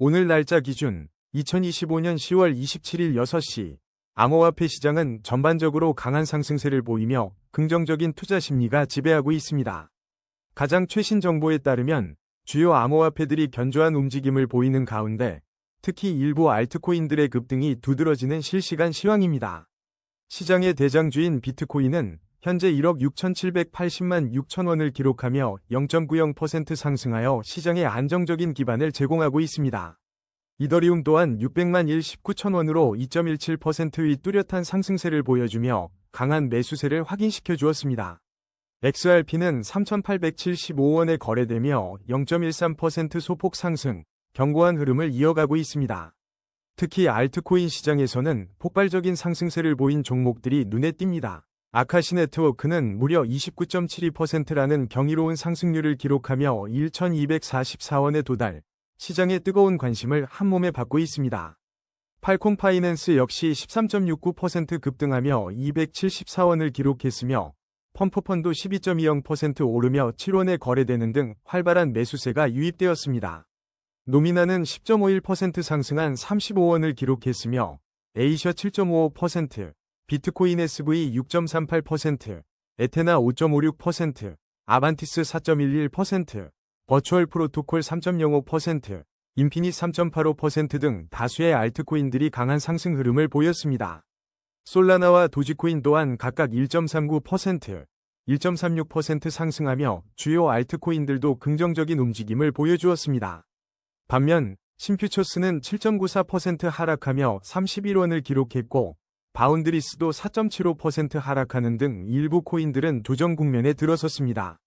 오늘 날짜 기준 2025년 10월 27일 6시 암호화폐 시장은 전반적으로 강한 상승세를 보이며 긍정적인 투자 심리가 지배하고 있습니다. 가장 최신 정보에 따르면 주요 암호화폐들이 견조한 움직임을 보이는 가운데 특히 일부 알트코인들의 급등이 두드러지는 실시간 시황입니다. 시장의 대장주인 비트코인은 현재 1억 6,780만 6천 원을 기록하며 0.90% 상승하여 시장에 안정적인 기반을 제공하고 있습니다. 이더리움 또한 600만 19천 원으로 2.17%의 뚜렷한 상승세를 보여주며 강한 매수세를 확인시켜 주었습니다. XRP는 3,875원에 거래되며 0.13% 소폭 상승, 견고한 흐름을 이어가고 있습니다. 특히 알트코인 시장에서는 폭발적인 상승세를 보인 종목들이 눈에 띕니다. 아카시 네트워크는 무려 29.72%라는 경이로운 상승률을 기록하며 1,244원에 도달, 시장의 뜨거운 관심을 한몸에 받고 있습니다. 팔콘 파이낸스 역시 13.69% 급등하며 274원을 기록했으며 펌프펀도 12.20% 오르며 7원에 거래되는 등 활발한 매수세가 유입되었습니다. 노미나는 10.51% 상승한 35원을 기록했으며 에이셔 7.55%, 비트코인 SV 6.38%, 에테나 5.56%, 아반티스 4.11%, 버추얼 프로토콜 3.05%, 인피닛 3.85% 등 다수의 알트코인들이 강한 상승 흐름을 보였습니다. 솔라나와 도지코인 또한 각각 1.39%, 1.36% 상승하며 주요 알트코인들도 긍정적인 움직임을 보여주었습니다. 반면 심퓨처스는 7.94% 하락하며 31원을 기록했고 바운드리스도 4.75% 하락하는 등 일부 코인들은 조정 국면에 들어섰습니다.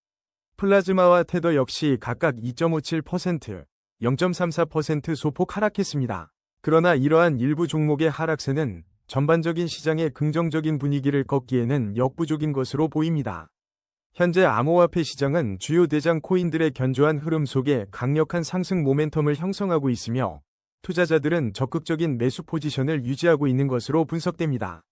플라즈마와 테더 역시 각각 2.57%, 0.34% 소폭 하락했습니다. 그러나 이러한 일부 종목의 하락세는 전반적인 시장의 긍정적인 분위기를 꺾기에는 역부족인 것으로 보입니다. 현재 암호화폐 시장은 주요 대장 코인들의 견조한 흐름 속에 강력한 상승 모멘텀을 형성하고 있으며 투자자들은 적극적인 매수 포지션을 유지하고 있는 것으로 분석됩니다.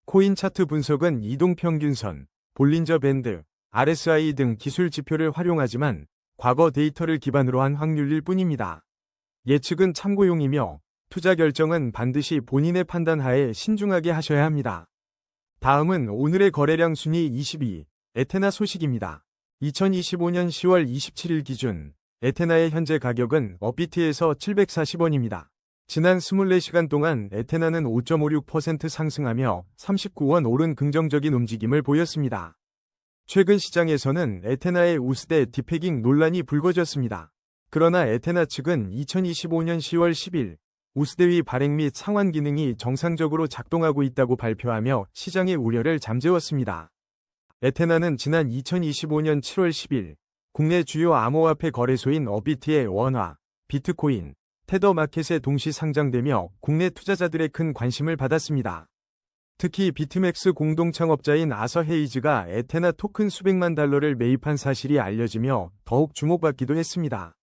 코인 차트 분석은 이동평균선, 볼린저 밴드, RSI 등 기술 지표를 활용하지만 과거 데이터를 기반으로 한 확률일 뿐입니다. 예측은 참고용이며 투자 결정은 반드시 본인의 판단 하에 신중하게 하셔야 합니다. 다음은 오늘의 거래량 순위 22, 에테나 소식입니다. 2025년 10월 27일 기준 에테나의 현재 가격은 업비트에서 740원입니다. 지난 24시간 동안 에테나는 5.56% 상승하며 39원 오른 긍정적인 움직임을 보였습니다. 최근 시장에서는 에테나의 우스대 디패깅 논란이 불거졌습니다. 그러나 에테나 측은 2025년 10월 10일 우스대위 발행 및 상환 기능이 정상적으로 작동하고 있다고 발표하며 시장의 우려를 잠재웠습니다. 에테나는 지난 2025년 7월 10일 국내 주요 암호화폐 거래소인 업비트의 원화, 비트코인, 테더 마켓에 동시 상장되며 국내 투자자들의 큰 관심을 받았습니다. 특히 비트맥스 공동 창업자인 아서 헤이즈가 에테나 토큰 수백만 달러를 매입한 사실이 알려지며 더욱 주목받기도 했습니다.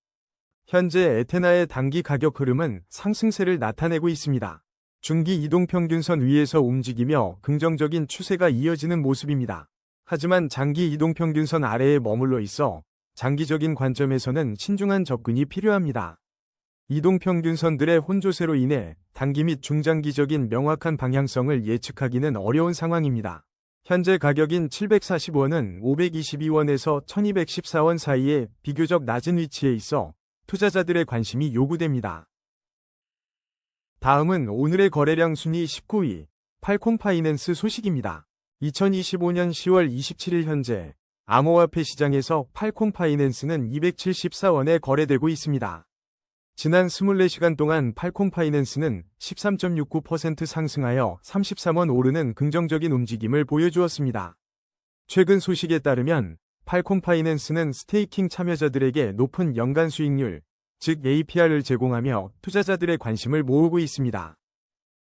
현재 에테나의 단기 가격 흐름은 상승세를 나타내고 있습니다. 중기 이동평균선 위에서 움직이며 긍정적인 추세가 이어지는 모습입니다. 하지만 장기 이동평균선 아래에 머물러 있어 장기적인 관점에서는 신중한 접근이 필요합니다. 이동평균선들의 혼조세로 인해 단기 및 중장기적인 명확한 방향성을 예측하기는 어려운 상황입니다. 현재 가격인 740원은 522원에서 1214원 사이에 비교적 낮은 위치에 있어 투자자들의 관심이 요구됩니다. 다음은 오늘의 거래량 순위 19위, 팔콘 파이낸스 소식입니다. 2025년 10월 27일 현재 암호화폐 시장에서 팔콘 파이낸스는 274원에 거래되고 있습니다. 지난 24시간 동안 팔콘 파이낸스는 13.69% 상승하여 33원 오르는 긍정적인 움직임을 보여주었습니다. 최근 소식에 따르면 팔콘 파이낸스는 스테이킹 참여자들에게 높은 연간 수익률, 즉 APR을 제공하며 투자자들의 관심을 모으고 있습니다.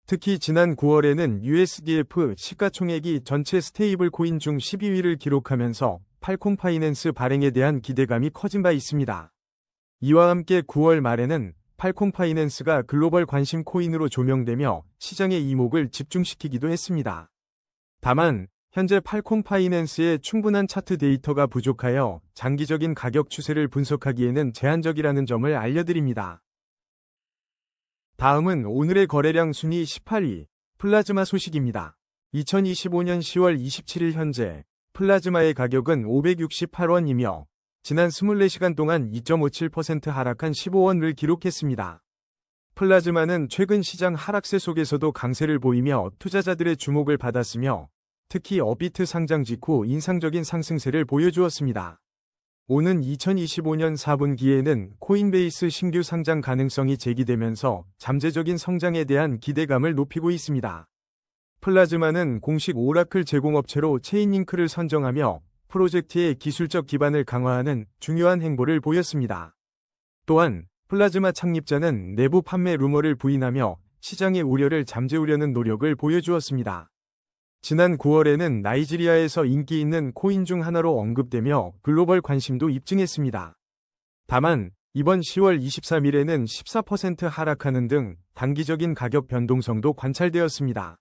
특히 지난 9월에는 USDF 시가총액이 전체 스테이블 코인 중 12위를 기록하면서 팔콘 파이낸스 발행에 대한 기대감이 커진 바 있습니다. 이와 함께 9월 말에는 팔콘 파이낸스가 글로벌 관심 코인으로 조명되며 시장의 이목을 집중시키기도 했습니다. 다만 현재 팔콘 파이낸스의 충분한 차트 데이터가 부족하여 장기적인 가격 추세를 분석하기에는 제한적이라는 점을 알려드립니다. 다음은 오늘의 거래량 순위 18위, 플라즈마 소식입니다. 2025년 10월 27일 현재 플라즈마의 가격은 568원이며 지난 24시간 동안 2.57% 하락한 15원을 기록했습니다. 플라즈마는 최근 시장 하락세 속에서도 강세를 보이며 투자자들의 주목을 받았으며 특히 업비트 상장 직후 인상적인 상승세를 보여주었습니다. 오는 2025년 4분기에는 코인베이스 신규 상장 가능성이 제기되면서 잠재적인 성장에 대한 기대감을 높이고 있습니다. 플라즈마는 공식 오라클 제공업체로 체인링크를 선정하며 프로젝트의 기술적 기반을 강화하는 중요한 행보를 보였습니다. 또한 플라즈마 창립자는 내부 판매 루머를 부인하며 시장의 우려를 잠재우려는 노력을 보여주었습니다. 지난 9월에는 나이지리아에서 인기 있는 코인 중 하나로 언급되며 글로벌 관심도 입증했습니다. 다만 이번 10월 23일에는 14% 하락하는 등 단기적인 가격 변동성도 관찰되었습니다.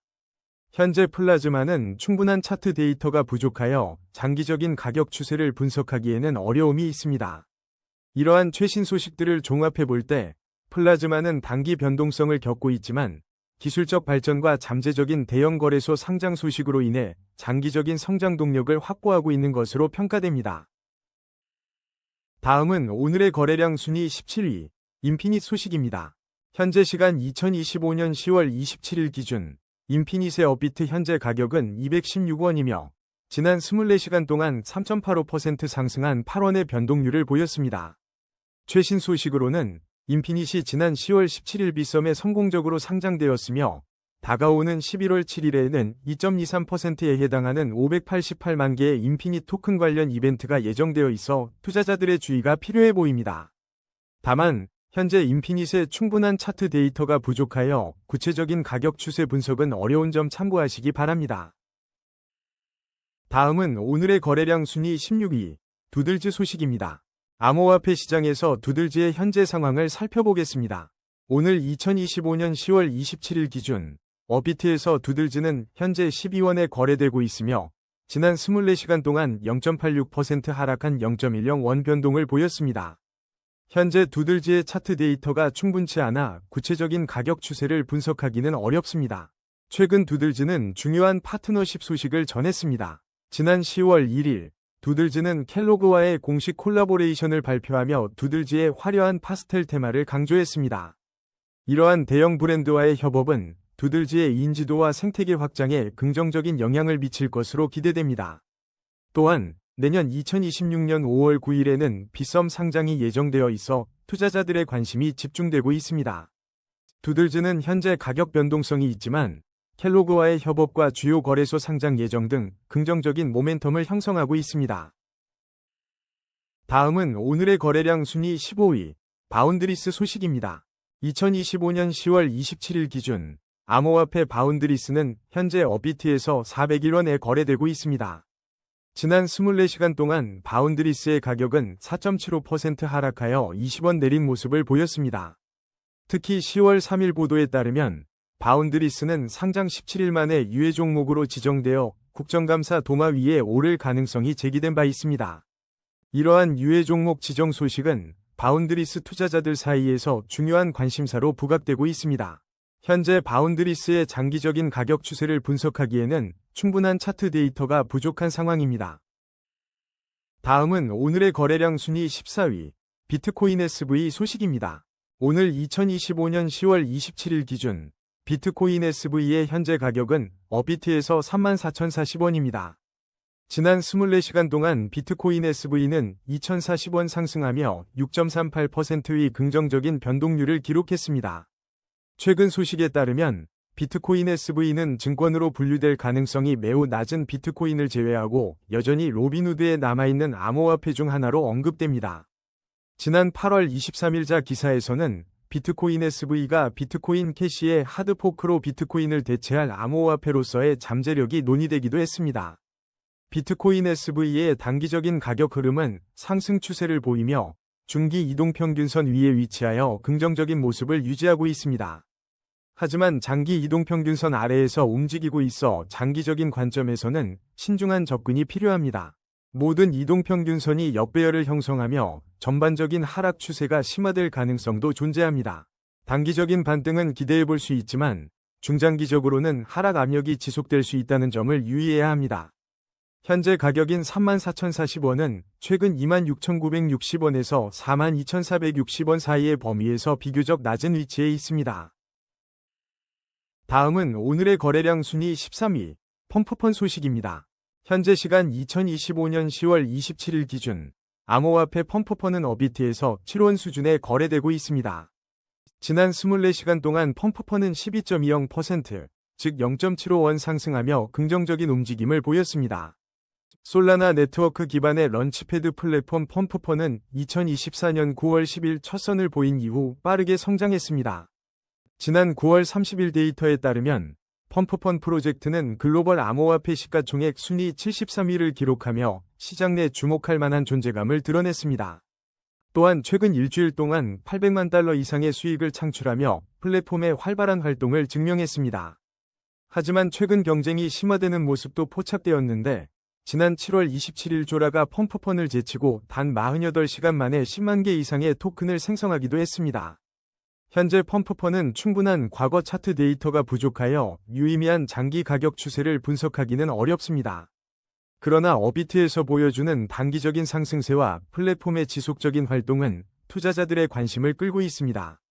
현재 플라즈마는 충분한 차트 데이터가 부족하여 장기적인 가격 추세를 분석하기에는 어려움이 있습니다. 이러한 최신 소식들을 종합해 볼 때 플라즈마는 단기 변동성을 겪고 있지만 기술적 발전과 잠재적인 대형 거래소 상장 소식으로 인해 장기적인 성장 동력을 확보하고 있는 것으로 평가됩니다. 다음은 오늘의 거래량 순위 17위, 인피닛 소식입니다. 현재 시간 2025년 10월 27일 기준 인피닛의 업비트 현재 가격은 216원이며 지난 24시간 동안 3.85% 상승한 8원의 변동률을 보였습니다. 최신 소식으로는 인피닛이 지난 10월 17일 비썸에 성공적으로 상장되었으며 다가오는 11월 7일에는 2.23%에 해당하는 588만 개의 인피닛 토큰 관련 이벤트가 예정되어 있어 투자자들의 주의가 필요해 보입니다. 다만 현재 인피닛의 충분한 차트 데이터가 부족하여 구체적인 가격 추세 분석은 어려운 점 참고하시기 바랍니다. 다음은 오늘의 거래량 순위 16위, 두들즈 소식입니다. 암호화폐 시장에서 두들즈의 현재 상황을 살펴보겠습니다. 오늘 2025년 10월 27일 기준 업비트에서 두들즈는 현재 12원에 거래되고 있으며 지난 24시간 동안 0.86% 하락한 0.10원 변동을 보였습니다. 현재 두들즈의 차트 데이터가 충분치 않아 구체적인 가격 추세를 분석하기는 어렵습니다. 최근 두들즈는 중요한 파트너십 소식을 전했습니다. 지난 10월 1일 두들즈는 켈로그와의 공식 콜라보레이션을 발표하며 두들즈의 화려한 파스텔 테마를 강조했습니다. 이러한 대형 브랜드와의 협업은 두들즈의 인지도와 생태계 확장에 긍정적인 영향을 미칠 것으로 기대됩니다. 또한 내년 2026년 5월 9일에는 비썸 상장이 예정되어 있어 투자자들의 관심이 집중되고 있습니다. 두들즈는 현재 가격 변동성이 있지만 켈로그와의 협업과 주요 거래소 상장 예정 등 긍정적인 모멘텀을 형성하고 있습니다. 다음은 오늘의 거래량 순위 15위, 바운드리스 소식입니다. 2025년 10월 27일 기준 암호화폐 바운드리스는 현재 업비트에서 401원에 거래되고 있습니다. 지난 24시간 동안 바운드리스의 가격은 4.75% 하락하여 20원 내린 모습을 보였습니다. 특히 10월 3일 보도에 따르면 바운드리스는 상장 17일 만에 유예 종목으로 지정되어 국정감사 도마 위에 오를 가능성이 제기된 바 있습니다. 이러한 유예 종목 지정 소식은 바운드리스 투자자들 사이에서 중요한 관심사로 부각되고 있습니다. 현재 바운드리스의 장기적인 가격 추세를 분석하기에는 충분한 차트 데이터가 부족한 상황입니다. 다음은 오늘의 거래량 순위 14위, 비트코인 SV 소식입니다. 오늘 2025년 10월 27일 기준 비트코인 SV의 현재 가격은 업비트에서 34,040원입니다. 지난 24시간 동안 비트코인 SV는 2,040원 상승하며 6.38%의 긍정적인 변동률을 기록했습니다. 최근 소식에 따르면 비트코인 SV는 증권으로 분류될 가능성이 매우 낮은 비트코인을 제외하고 여전히 로빈후드에 남아있는 암호화폐 중 하나로 언급됩니다. 지난 8월 23일자 기사에서는 비트코인 SV가 비트코인 캐시의 하드포크로 비트코인을 대체할 암호화폐로서의 잠재력이 논의되기도 했습니다. 비트코인 SV의 단기적인 가격 흐름은 상승 추세를 보이며 중기 이동평균선 위에 위치하여 긍정적인 모습을 유지하고 있습니다. 하지만 장기 이동평균선 아래에서 움직이고 있어 장기적인 관점에서는 신중한 접근이 필요합니다. 모든 이동평균선이 역배열을 형성하며 전반적인 하락 추세가 심화될 가능성도 존재합니다. 단기적인 반등은 기대해 볼 수 있지만 중장기적으로는 하락 압력이 지속될 수 있다는 점을 유의해야 합니다. 현재 가격인 34,040원은 최근 26,960원에서 42,460원 사이의 범위에서 비교적 낮은 위치에 있습니다. 다음은 오늘의 거래량 순위 13위, 펌프펀 소식입니다. 현재 시간 2025년 10월 27일 기준 암호화폐 펌프펀은 어비트에서 7원 수준에 거래되고 있습니다. 지난 24시간 동안 펌프펀은 12.20%, 즉 0.75원 상승하며 긍정적인 움직임을 보였습니다. 솔라나 네트워크 기반의 런치패드 플랫폼 펌프펀은 2024년 9월 10일 첫 선을 보인 이후 빠르게 성장했습니다. 지난 9월 30일 데이터에 따르면 펌프펀 프로젝트는 글로벌 암호화폐 시가총액 순위 73위를 기록하며 시장 내 주목할 만한 존재감을 드러냈습니다. 또한 최근 일주일 동안 800만 달러 이상의 수익을 창출하며 플랫폼의 활발한 활동을 증명했습니다. 하지만 최근 경쟁이 심화되는 모습도 포착되었는데 지난 7월 27일 조라가 펌프펀을 제치고 단 48시간 만에 10만 개 이상의 토큰을 생성하기도 했습니다. 현재 펌프펀은 충분한 과거 차트 데이터가 부족하여 유의미한 장기 가격 추세를 분석하기는 어렵습니다. 그러나 어비트에서 보여주는 단기적인 상승세와 플랫폼의 지속적인 활동은 투자자들의 관심을 끌고 있습니다.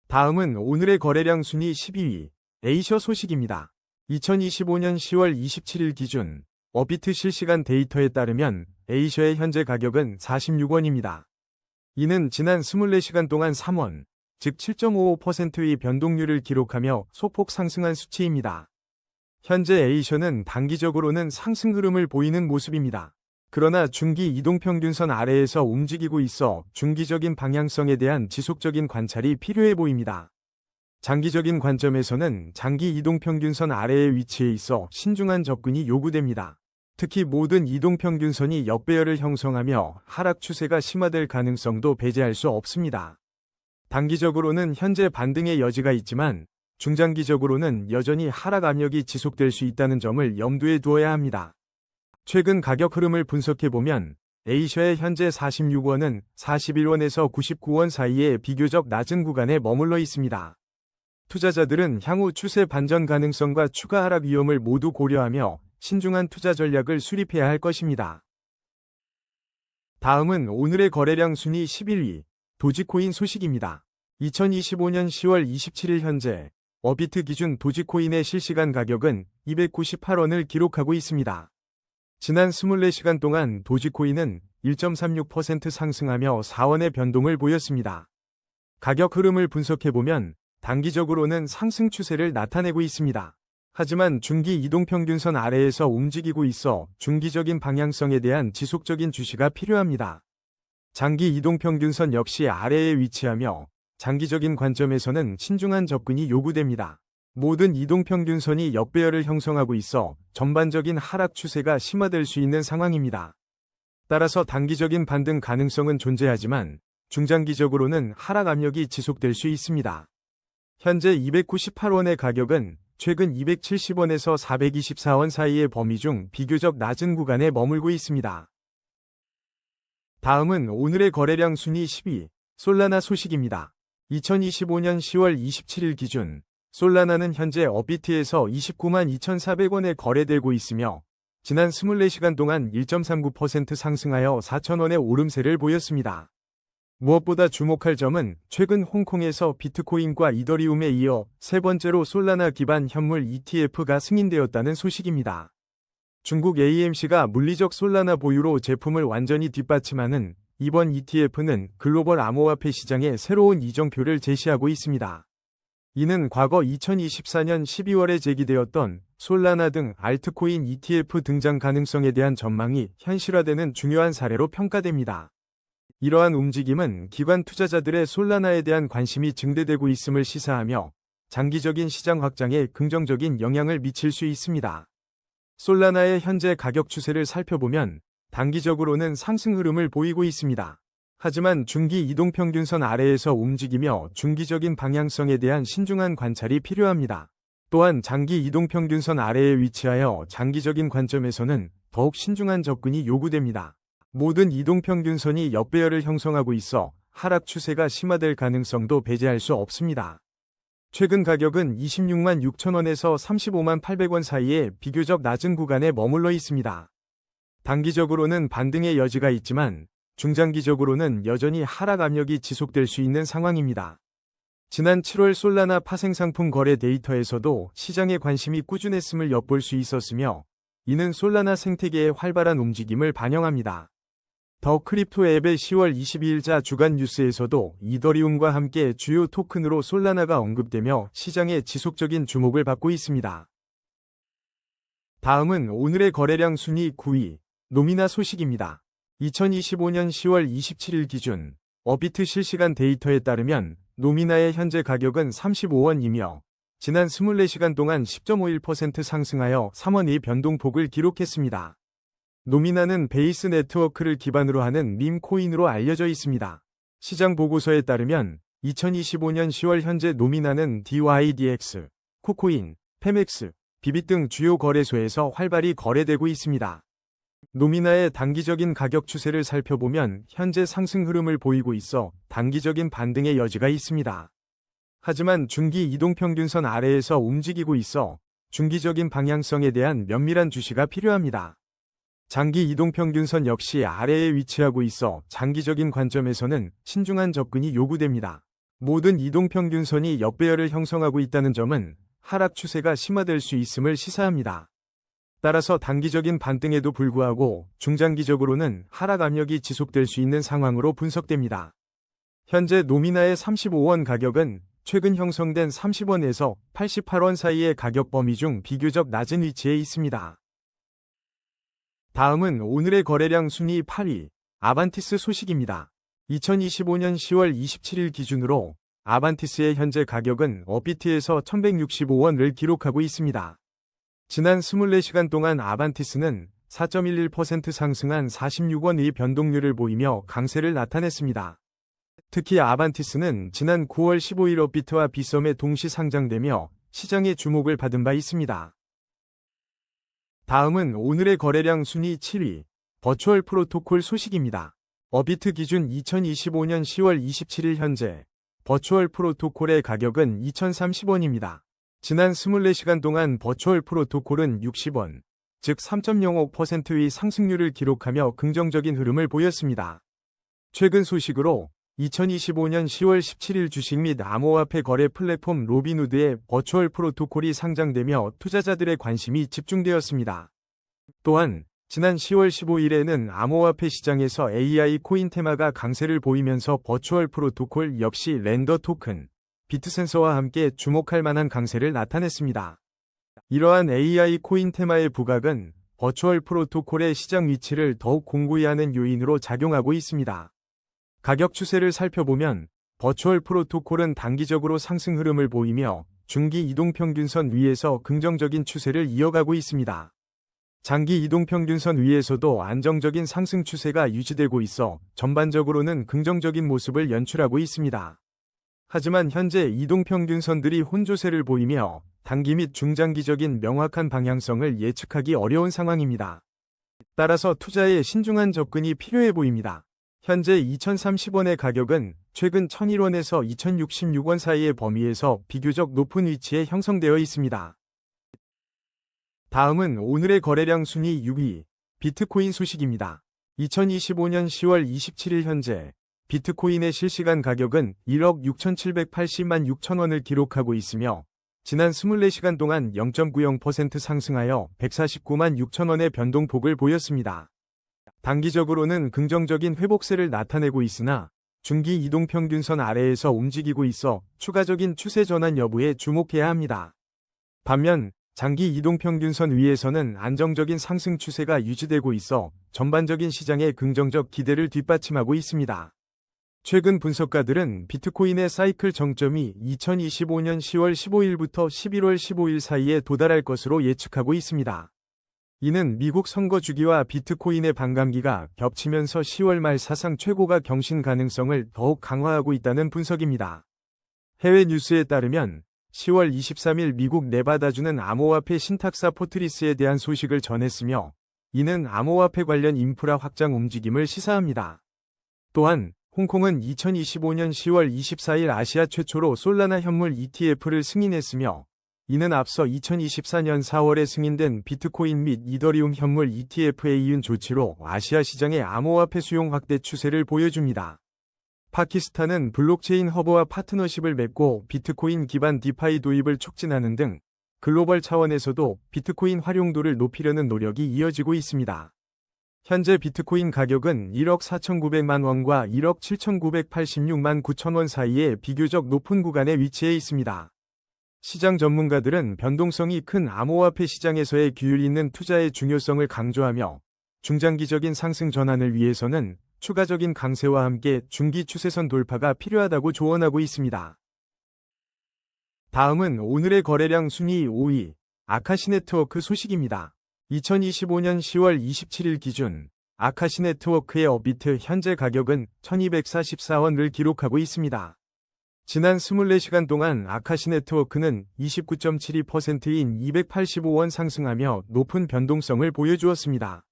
다음은 오늘의 거래량 순위 12위, 에이셔 소식입니다. 2025년 10월 27일 기준 어비트 실시간 데이터에 따르면 에이셔의 현재 가격은 46원입니다. 이는 지난 24시간 동안 3원, 즉 7.55%의 변동률을 기록하며 소폭 상승한 수치입니다. 현재 에이셔는 단기적으로는 상승 흐름을 보이는 모습입니다. 그러나 중기 이동평균선 아래에서 움직이고 있어 중기적인 방향성에 대한 지속적인 관찰이 필요해 보입니다. 장기적인 관점에서는 장기 이동평균선 아래에 위치해 있어 신중한 접근이 요구됩니다. 특히 모든 이동평균선이 역배열을 형성하며 하락 추세가 심화될 가능성도 배제할 수 없습니다. 단기적으로는 현재 반등의 여지가 있지만 중장기적으로는 여전히 하락 압력이 지속될 수 있다는 점을 염두에 두어야 합니다. 최근 가격 흐름을 분석해보면 에이셔의 현재 46원은 41원에서 99원 사이의 비교적 낮은 구간에 머물러 있습니다. 투자자들은 향후 추세 반전 가능성과 추가 하락 위험을 모두 고려하며 신중한 투자 전략을 수립해야 할 것입니다. 다음은 오늘의 거래량 순위 11위, 도지코인 소식입니다. 2025년 10월 27일 현재 어비트 기준 도지코인의 실시간 가격은 298원을 기록하고 있습니다. 지난 24시간 동안 도지코인은 1.36% 상승하며 4원의 변동을 보였습니다. 가격 흐름을 분석해보면 단기적으로는 상승 추세를 나타내고 있습니다. 하지만 중기 이동평균선 아래에서 움직이고 있어 중기적인 방향성에 대한 지속적인 주시가 필요합니다. 장기 이동평균선 역시 아래에 위치하며 장기적인 관점에서는 신중한 접근이 요구됩니다. 모든 이동평균선이 역배열을 형성하고 있어 전반적인 하락 추세가 심화될 수 있는 상황입니다. 따라서 단기적인 반등 가능성은 존재하지만 중장기적으로는 하락 압력이 지속될 수 있습니다. 현재 298원의 가격은 최근 270원에서 424원 사이의 범위 중 비교적 낮은 구간에 머물고 있습니다. 다음은 오늘의 거래량 순위 10위, 솔라나 소식입니다. 2025년 10월 27일 기준 솔라나는 현재 어비트에서 29만 2,400원에 거래되고 있으며 지난 24시간 동안 1.39% 상승하여 4,000원의 오름세를 보였습니다. 무엇보다 주목할 점은 최근 홍콩에서 비트코인과 이더리움에 이어 세 번째로 솔라나 기반 현물 ETF가 승인되었다는 소식입니다. 중국 AMC가 물리적 솔라나 보유로 제품을 완전히 뒷받침하는 이번 ETF는 글로벌 암호화폐 시장에 새로운 이정표를 제시하고 있습니다. 이는 과거 2024년 12월에 제기되었던 솔라나 등 알트코인 ETF 등장 가능성에 대한 전망이 현실화되는 중요한 사례로 평가됩니다. 이러한 움직임은 기관 투자자들의 솔라나에 대한 관심이 증대되고 있음을 시사하며 장기적인 시장 확장에 긍정적인 영향을 미칠 수 있습니다. 솔라나의 현재 가격 추세를 살펴보면 단기적으로는 상승 흐름을 보이고 있습니다. 하지만 중기 이동평균선 아래에서 움직이며 중기적인 방향성에 대한 신중한 관찰이 필요합니다. 또한 장기 이동평균선 아래에 위치하여 장기적인 관점에서는 더욱 신중한 접근이 요구됩니다. 모든 이동평균선이 역배열을 형성하고 있어 하락 추세가 심화될 가능성도 배제할 수 없습니다. 최근 가격은 26만 6천 원에서 35만 800원 사이에 비교적 낮은 구간에 머물러 있습니다. 단기적으로는 반등의 여지가 있지만 중장기적으로는 여전히 하락 압력이 지속될 수 있는 상황입니다. 지난 7월 솔라나 파생상품 거래 데이터에서도 시장의 관심이 꾸준했음을 엿볼 수 있었으며 이는 솔라나 생태계의 활발한 움직임을 반영합니다. 더 크립토 앱의 10월 22일자 주간 뉴스에서도 이더리움과 함께 주요 토큰으로 솔라나가 언급되며 시장의 지속적인 주목을 받고 있습니다. 다음은 오늘의 거래량 순위 9위, 노미나 소식입니다. 2025년 10월 27일 기준 업비트 실시간 데이터에 따르면 노미나의 현재 가격은 35원이며 지난 24시간 동안 10.51% 상승하여 3원의 변동폭을 기록했습니다. 노미나는 베이스 네트워크를 기반으로 하는 밈 코인으로 알려져 있습니다. 시장 보고서에 따르면 2025년 10월 현재 노미나는 DYDX, 쿠코인, 페맥스, 비빗 등 주요 거래소에서 활발히 거래되고 있습니다. 노미나의 단기적인 가격 추세를 살펴보면 현재 상승 흐름을 보이고 있어 단기적인 반등의 여지가 있습니다. 하지만 중기 이동평균선 아래에서 움직이고 있어 중기적인 방향성에 대한 면밀한 주시가 필요합니다. 장기 이동평균선 역시 아래에 위치하고 있어 장기적인 관점에서는 신중한 접근이 요구됩니다. 모든 이동평균선이 역배열을 형성하고 있다는 점은 하락 추세가 심화될 수 있음을 시사합니다. 따라서 단기적인 반등에도 불구하고 중장기적으로는 하락 압력이 지속될 수 있는 상황으로 분석됩니다. 현재 노미나의 35원 가격은 최근 형성된 30원에서 88원 사이의 가격 범위 중 비교적 낮은 위치에 있습니다. 다음은 오늘의 거래량 순위 8위, 아반티스 소식입니다. 2025년 10월 27일 기준으로 아반티스의 현재 가격은 업비트에서 1165원을 기록하고 있습니다. 지난 24시간 동안 아반티스는 4.11% 상승한 46원의 변동률을 보이며 강세를 나타냈습니다. 특히 아반티스는 지난 9월 15일 업비트와 비썸에 동시 상장되며 시장의 주목을 받은 바 있습니다. 다음은 오늘의 거래량 순위 7위, 버추얼 프로토콜 소식입니다. 업비트 기준 2025년 10월 27일 현재 버추얼 프로토콜의 가격은 2030원입니다. 지난 24시간 동안 버추얼 프로토콜은 60원, 즉 3.05%의 상승률을 기록하며 긍정적인 흐름을 보였습니다. 최근 소식으로 2025년 10월 17일 주식 및 암호화폐 거래 플랫폼 로빈후드에 버추얼 프로토콜이 상장되며 투자자들의 관심이 집중되었습니다. 또한 지난 10월 15일에는 암호화폐 시장에서 AI 코인 테마가 강세를 보이면서 버추얼 프로토콜 역시 렌더 토큰, 비트센서와 함께 주목할 만한 강세를 나타냈습니다. 이러한 AI 코인 테마의 부각은 버추얼 프로토콜의 시장 위치를 더욱 공고히 하는 요인으로 작용하고 있습니다. 가격 추세를 살펴보면 버추얼 프로토콜은 단기적으로 상승 흐름을 보이며 중기 이동평균선 위에서 긍정적인 추세를 이어가고 있습니다. 장기 이동평균선 위에서도 안정적인 상승 추세가 유지되고 있어 전반적으로는 긍정적인 모습을 연출하고 있습니다. 하지만 현재 이동평균선들이 혼조세를 보이며 단기 및 중장기적인 명확한 방향성을 예측하기 어려운 상황입니다. 따라서 투자에 신중한 접근이 필요해 보입니다. 현재 2030원의 가격은 최근 1001원에서 2066원 사이의 범위에서 비교적 높은 위치에 형성되어 있습니다. 다음은 오늘의 거래량 순위 6위, 비트코인 소식입니다. 2025년 10월 27일 현재 비트코인의 실시간 가격은 1억 6,780만 6천원을 기록하고 있으며 지난 24시간 동안 0.90% 상승하여 149만 6천원의 변동폭을 보였습니다. 단기적으로는 긍정적인 회복세를 나타내고 있으나 중기 이동평균선 아래에서 움직이고 있어 추가적인 추세 전환 여부에 주목해야 합니다. 반면 장기 이동평균선 위에서는 안정적인 상승 추세가 유지되고 있어 전반적인 시장의 긍정적 기대를 뒷받침하고 있습니다. 최근 분석가들은 비트코인의 사이클 정점이 2025년 10월 15일부터 11월 15일 사이에 도달할 것으로 예측하고 있습니다. 이는 미국 선거 주기와 비트코인의 반감기가 겹치면서 10월 말 사상 최고가 경신 가능성을 더욱 강화하고 있다는 분석입니다. 해외 뉴스에 따르면 10월 23일 미국 네바다주는 암호화폐 신탁사 포트리스에 대한 소식을 전했으며 이는 암호화폐 관련 인프라 확장 움직임을 시사합니다. 또한 홍콩은 2025년 10월 24일 아시아 최초로 솔라나 현물 ETF를 승인했으며 이는 앞서 2024년 4월에 승인된 비트코인 및 이더리움 현물 ETF에 이은 조치로 아시아 시장의 암호화폐 수용 확대 추세를 보여줍니다. 파키스탄은 블록체인 허브와 파트너십을 맺고 비트코인 기반 디파이 도입을 촉진하는 등 글로벌 차원에서도 비트코인 활용도를 높이려는 노력이 이어지고 있습니다. 현재 비트코인 가격은 1억 4,900만 원과 1억 7,986만 9천 원 사이에 비교적 높은 구간에 위치해 있습니다. 시장 전문가들은 변동성이 큰 암호화폐 시장에서의 규율 있는 투자의 중요성을 강조하며 중장기적인 상승 전환을 위해서는 추가적인 강세와 함께 중기 추세선 돌파가 필요하다고 조언하고 있습니다. 다음은 오늘의 거래량 순위 5위, 아카시네트워크 소식입니다. 2025년 10월 27일 기준 아카시네트워크의 업비트 현재 가격은 1244원을 기록하고 있습니다. 지난 24시간 동안 아카시네트워크는 29.72%인 285원 상승하며 높은 변동성을 보여주었습니다.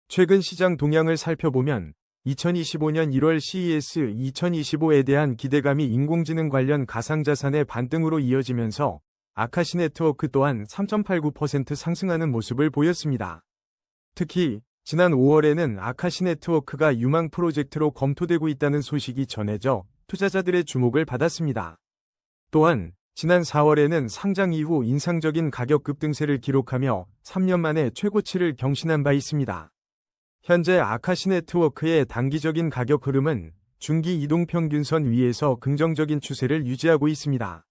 최근 시장 동향을 살펴보면 2025년 1월 CES 2025에 대한 기대감이 인공지능 관련 가상자산의 반등으로 이어지면서 아카시네트워크 또한 3.89% 상승하는 모습을 보였습니다. 특히 지난 5월에는 아카시네트워크가 유망 프로젝트로 검토되고 있다는 소식이 전해져 투자자들의 주목을 받았습니다. 또한 지난 4월에는 상장 이후 인상적인 가격 급등세를 기록하며 3년 만에 최고치를 경신한 바 있습니다. 현재 아카시네트워크의 단기적인 가격 흐름은 중기 이동평균선 위에서 긍정적인 추세를 유지하고 있습니다.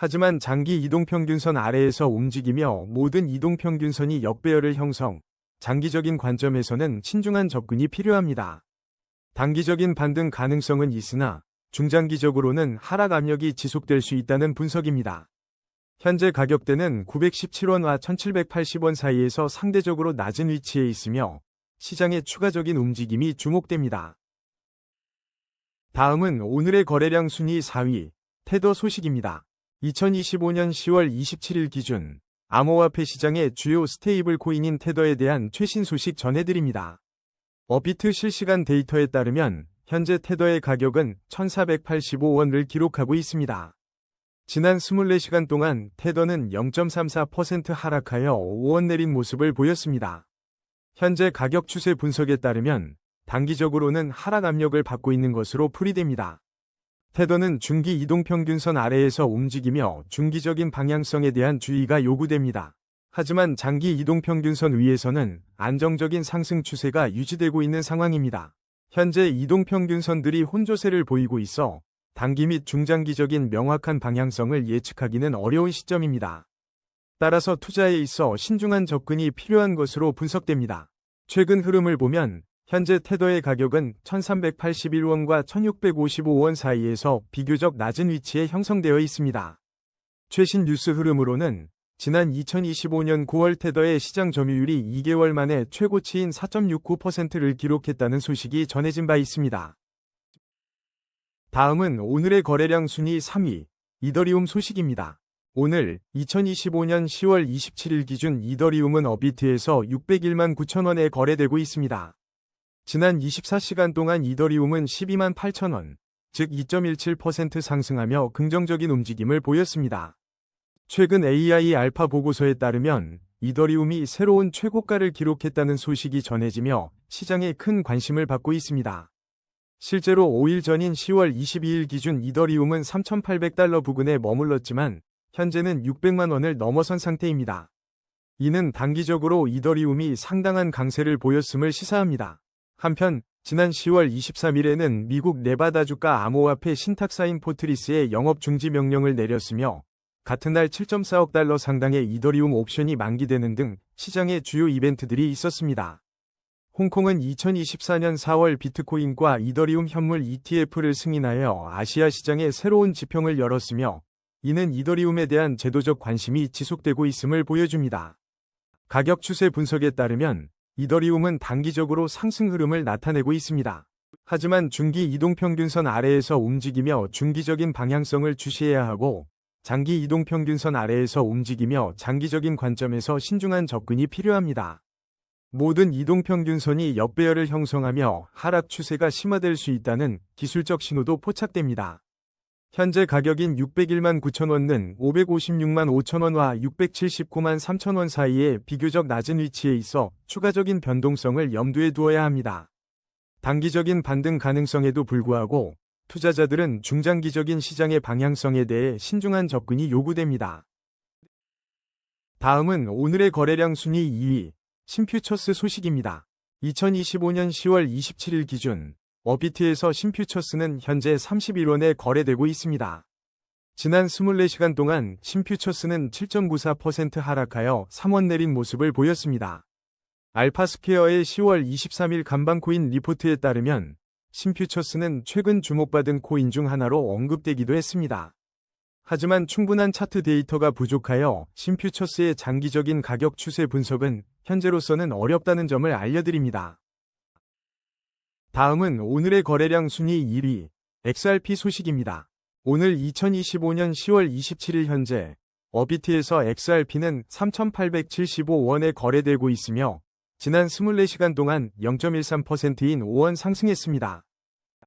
하지만 장기 이동평균선 아래에서 움직이며 모든 이동평균선이 역배열을 형성, 장기적인 관점에서는 신중한 접근이 필요합니다. 단기적인 반등 가능성은 있으나 중장기적으로는 하락 압력이 지속될 수 있다는 분석입니다. 현재 가격대는 917원과 1780원 사이에서 상대적으로 낮은 위치에 있으며 시장의 추가적인 움직임이 주목됩니다. 다음은 오늘의 거래량 순위 4위, 테더 소식입니다. 2025년 10월 27일 기준 암호화폐 시장의 주요 스테이블 코인인 테더에 대한 최신 소식 전해드립니다. 업비트 실시간 데이터에 따르면 현재 테더의 가격은 1485원을 기록하고 있습니다. 지난 24시간 동안 테더는 0.34% 하락하여 5원 내린 모습을 보였습니다. 현재 가격 추세 분석에 따르면 단기적으로는 하락 압력을 받고 있는 것으로 풀이됩니다. 테더는 중기 이동평균선 아래에서 움직이며 중기적인 방향성에 대한 주의가 요구됩니다. 하지만 장기 이동평균선 위에서는 안정적인 상승 추세가 유지되고 있는 상황입니다. 현재 이동평균선들이 혼조세를 보이고 있어 단기 및 중장기적인 명확한 방향성을 예측하기는 어려운 시점입니다. 따라서 투자에 있어 신중한 접근이 필요한 것으로 분석됩니다. 최근 흐름을 보면 현재 테더의 가격은 1381원과 1655원 사이에서 비교적 낮은 위치에 형성되어 있습니다. 최신 뉴스 흐름으로는 지난 2025년 9월 테더의 시장 점유율이 2개월 만에 최고치인 4.69%를 기록했다는 소식이 전해진 바 있습니다. 다음은 오늘의 거래량 순위 3위, 이더리움 소식입니다. 오늘 2025년 10월 27일 기준 이더리움은 업비트에서 601만 9천 원에 거래되고 있습니다. 지난 24시간 동안 이더리움은 12만 8천 원, 즉 2.17% 상승하며 긍정적인 움직임을 보였습니다. 최근 AI 알파 보고서에 따르면 이더리움이 새로운 최고가를 기록했다는 소식이 전해지며 시장에 큰 관심을 받고 있습니다. 실제로 5일 전인 10월 22일 기준 이더리움은 3,800달러 부근에 머물렀지만 현재는 600만 원을 넘어선 상태입니다. 이는 단기적으로 이더리움이 상당한 강세를 보였음을 시사합니다. 한편 지난 10월 23일에는 미국 네바다 주가 암호화폐 신탁사인 포트리스의 영업 중지 명령을 내렸으며 같은 날 7.4억 달러 상당의 이더리움 옵션이 만기되는 등 시장의 주요 이벤트들이 있었습니다. 홍콩은 2024년 4월 비트코인과 이더리움 현물 ETF를 승인하여 아시아 시장에 새로운 지평을 열었으며 이는 이더리움에 대한 제도적 관심이 지속되고 있음을 보여줍니다. 가격 추세 분석에 따르면 이더리움은 단기적으로 상승 흐름을 나타내고 있습니다. 하지만 중기 이동평균선 아래에서 움직이며 중기적인 방향성을 주시해야 하고 장기 이동평균선 아래에서 움직이며 장기적인 관점에서 신중한 접근이 필요합니다. 모든 이동평균선이 역배열을 형성하며 하락 추세가 심화될 수 있다는 기술적 신호도 포착됩니다. 현재 가격인 601만 9천원은 556만 5천원과 679만 3천원 사이에 비교적 낮은 위치에 있어 추가적인 변동성을 염두에 두어야 합니다. 단기적인 반등 가능성에도 불구하고 투자자들은 중장기적인 시장의 방향성에 대해 신중한 접근이 요구됩니다. 다음은 오늘의 거래량 순위 2위, 신퓨처스 소식입니다. 2025년 10월 27일 기준 업비트에서 신퓨처스는 현재 31원에 거래되고 있습니다. 지난 24시간 동안 신퓨처스는 7.94% 하락하여 3원 내린 모습을 보였습니다. 알파스퀘어의 10월 23일 간방코인 리포트에 따르면 신퓨처스는 최근 주목받은 코인 중 하나로 언급되기도 했습니다. 하지만 충분한 차트 데이터가 부족하여 신퓨처스의 장기적인 가격 추세 분석은 현재로서는 어렵다는 점을 알려드립니다. 다음은 오늘의 거래량 순위 1위, XRP 소식입니다. 오늘 2025년 10월 27일 현재 업비트에서 XRP는 3,875원에 거래되고 있으며 지난 24시간 동안 0.13%인 5원 상승했습니다.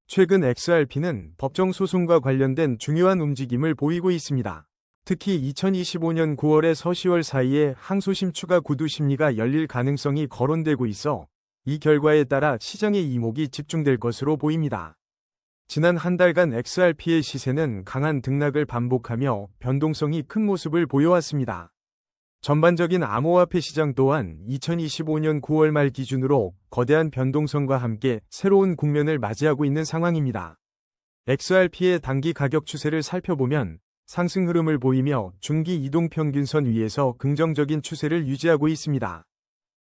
최근 XRP는 법정 소송과 관련된 중요한 움직임을 보이고 있습니다. 특히 2025년 9월에서 10월 사이에 항소심 추가 구두 심리가 열릴 가능성이 거론되고 있어 이 결과에 따라 시장의 이목이 집중될 것으로 보입니다. 지난 한 달간 XRP의 시세는 강한 등락을 반복하며 변동성이 큰 모습을 보여왔습니다. 전반적인 암호화폐 시장 또한 2025년 9월 말 기준으로 거대한 변동성과 함께 새로운 국면을 맞이하고 있는 상황입니다. XRP의 단기 가격 추세를 살펴보면 상승 흐름을 보이며 중기 이동평균선 위에서 긍정적인 추세를 유지하고 있습니다.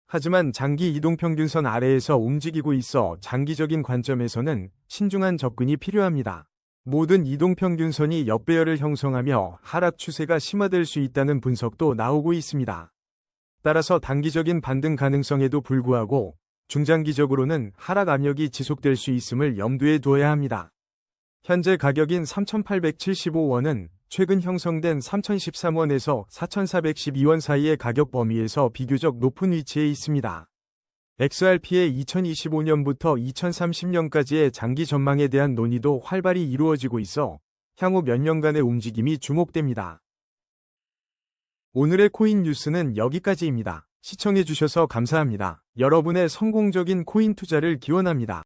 하지만 장기 이동평균선 아래에서 움직이고 있어 장기적인 관점에서는 신중한 접근이 필요합니다. 모든 이동평균선이 역배열을 형성하며 하락 추세가 심화될 수 있다는 분석도 나오고 있습니다. 따라서 단기적인 반등 가능성에도 불구하고 중장기적으로는 하락 압력이 지속될 수 있음을 염두에 두어야 합니다. 현재 가격인 3,875원은 최근 형성된 3,013원에서 4,412원 사이의 가격 범위에서 비교적 높은 위치에 있습니다. XRP의 2025년부터 2030년까지의 장기 전망에 대한 논의도 활발히 이루어지고 있어 향후 몇 년간의 움직임이 주목됩니다. 오늘의 코인 뉴스는 여기까지입니다. 시청해주셔서 감사합니다. 여러분의 성공적인 코인 투자를 기원합니다.